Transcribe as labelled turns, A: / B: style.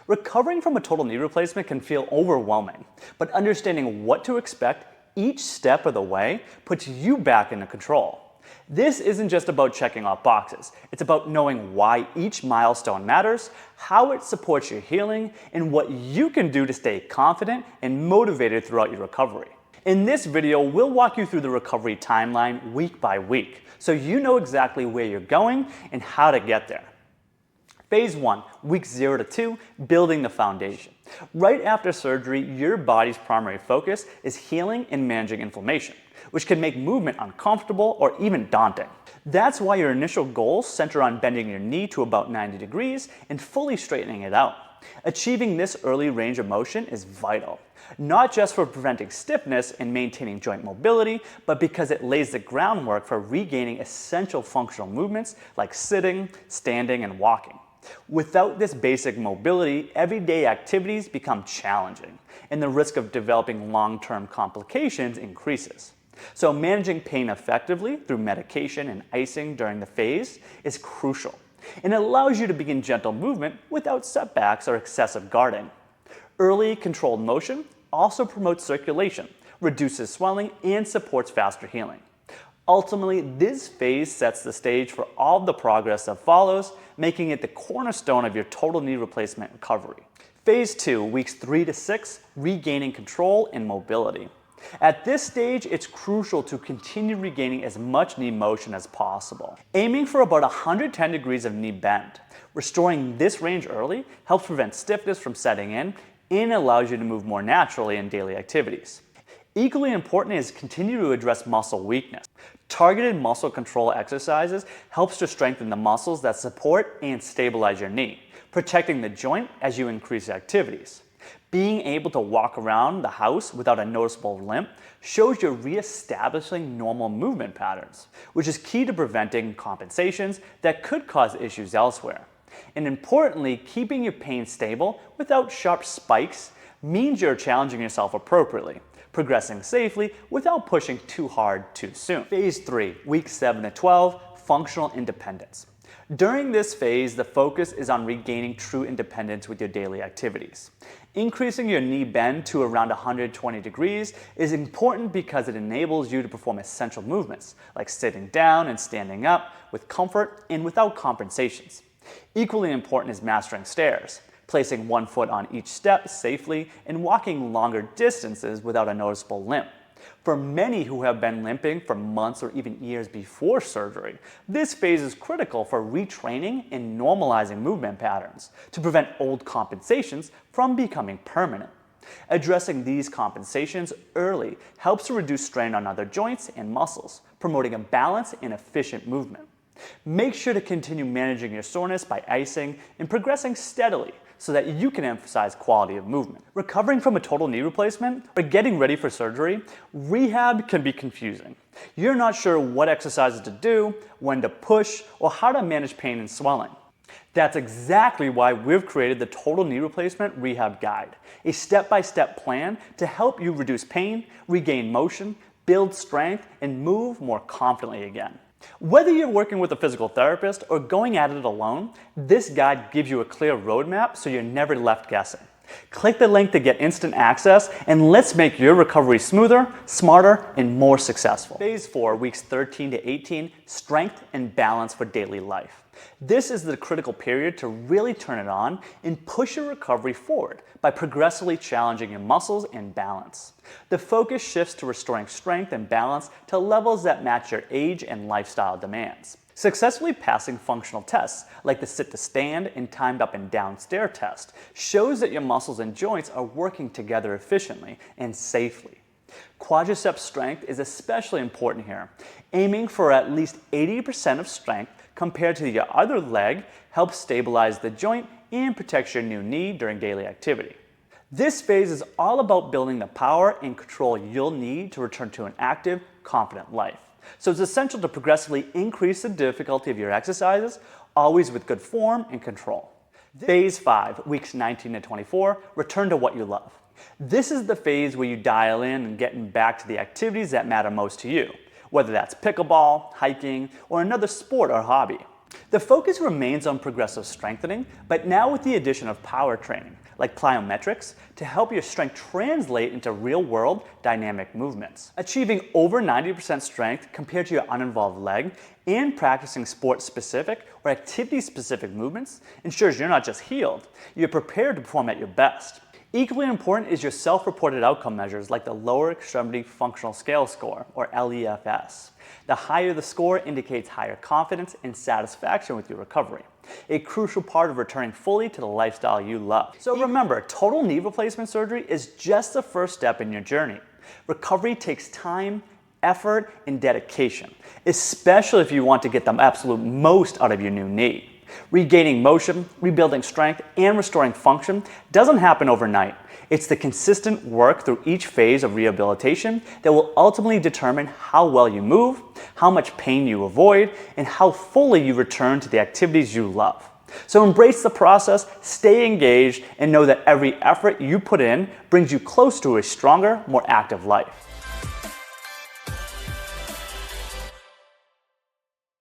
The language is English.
A: Recovering from a total knee replacement can feel overwhelming, but understanding what to expect each step of the way puts you back into control. This isn't just about checking off boxes. It's about knowing why each milestone matters, how it supports your healing, and what you can do to stay confident and motivated throughout your recovery. In this video, we'll walk you through the recovery timeline week by week, so you know exactly where you're going and how to get there. Phase 1, weeks 0 to 2, building the foundation. Right after surgery, your body's primary focus is healing and managing inflammation, which can make movement uncomfortable or even daunting. That's why your initial goals center on bending your knee to about 90 degrees and fully straightening it out. Achieving this early range of motion is vital, not just for preventing stiffness and maintaining joint mobility, but because it lays the groundwork for regaining essential functional movements like sitting, standing, and walking. Without this basic mobility, everyday activities become challenging, and the risk of developing long-term complications increases. So managing pain effectively through medication and icing during the phase is crucial, and it allows you to begin gentle movement without setbacks or excessive guarding. Early controlled motion also promotes circulation, reduces swelling, and supports faster healing. Ultimately, this phase sets the stage for all the progress that follows, making it the cornerstone of your total knee replacement recovery. Phase 2, weeks 3 to 6, regaining control and mobility. At this stage, it's crucial to continue regaining as much knee motion as possible, aiming for about 110 degrees of knee bend. Restoring this range early helps prevent stiffness from setting in and allows you to move more naturally in daily activities. Equally important is continue to address muscle weakness. Targeted muscle control exercises helps to strengthen the muscles that support and stabilize your knee, protecting the joint as you increase activities. Being able to walk around the house without a noticeable limp shows you're reestablishing normal movement patterns, which is key to preventing compensations that could cause issues elsewhere. And importantly, keeping your pain stable without sharp spikes means you're challenging yourself appropriately, progressing safely without pushing too hard too soon. Phase 3, weeks 7 to 12, functional independence. During this phase, the focus is on regaining true independence with your daily activities. Increasing your knee bend to around 120 degrees is important because it enables you to perform essential movements, like sitting down and standing up with comfort and without compensations. Equally important is mastering stairs, placing one foot on each step safely and walking longer distances without a noticeable limp. For many who have been limping for months or even years before surgery, this phase is critical for retraining and normalizing movement patterns to prevent old compensations from becoming permanent. Addressing these compensations early helps to reduce strain on other joints and muscles, promoting a balanced and efficient movement. Make sure to continue managing your soreness by icing and progressing steadily so that you can emphasize quality of movement. Recovering from a total knee replacement or getting ready for surgery, rehab can be confusing. You're not sure what exercises to do, when to push, or how to manage pain and swelling. That's exactly why we've created the Total Knee Replacement Rehab Guide, a step-by-step plan to help you reduce pain, regain motion, build strength, and move more confidently again. Whether you're working with a physical therapist or going at it alone, this guide gives you a clear roadmap so you're never left guessing. Click the link to get instant access, and let's make your recovery smoother, smarter, and more successful. Phase 4, weeks 13 to 18, strength and balance for daily life. This is the critical period to really turn it on and push your recovery forward by progressively challenging your muscles and balance. The focus shifts to restoring strength and balance to levels that match your age and lifestyle demands. Successfully passing functional tests like the sit to stand and timed up and down stair test shows that your muscles and joints are working together efficiently and safely. Quadricep strength is especially important here. Aiming for at least 80% of strength compared to your other leg helps stabilize the joint and protects your new knee during daily activity. This phase is all about building the power and control you'll need to return to an active, confident life. So it's essential to progressively increase the difficulty of your exercises, always with good form and control. Phase 5, weeks 19 to 24, return to what you love. This is the phase where you dial in and getting back to the activities that matter most to you, whether that's pickleball, hiking, or another sport or hobby. The focus remains on progressive strengthening, but now with the addition of power training, like plyometrics, to help your strength translate into real-world dynamic movements. Achieving over 90% strength compared to your uninvolved leg and practicing sport-specific or activity-specific movements ensures you're not just healed, you're prepared to perform at your best. Equally important is your self-reported outcome measures like the Lower Extremity Functional Scale Score, or LEFS. The higher the score indicates higher confidence and satisfaction with your recovery, a crucial part of returning fully to the lifestyle you love. So remember, total knee replacement surgery is just the first step in your journey. Recovery takes time, effort, and dedication, especially if you want to get the absolute most out of your new knee. Regaining motion, rebuilding strength, and restoring function doesn't happen overnight. It's the consistent work through each phase of rehabilitation that will ultimately determine how well you move, how much pain you avoid, and how fully you return to the activities you love. So embrace the process, stay engaged, and know that every effort you put in brings you close to a stronger, more active life.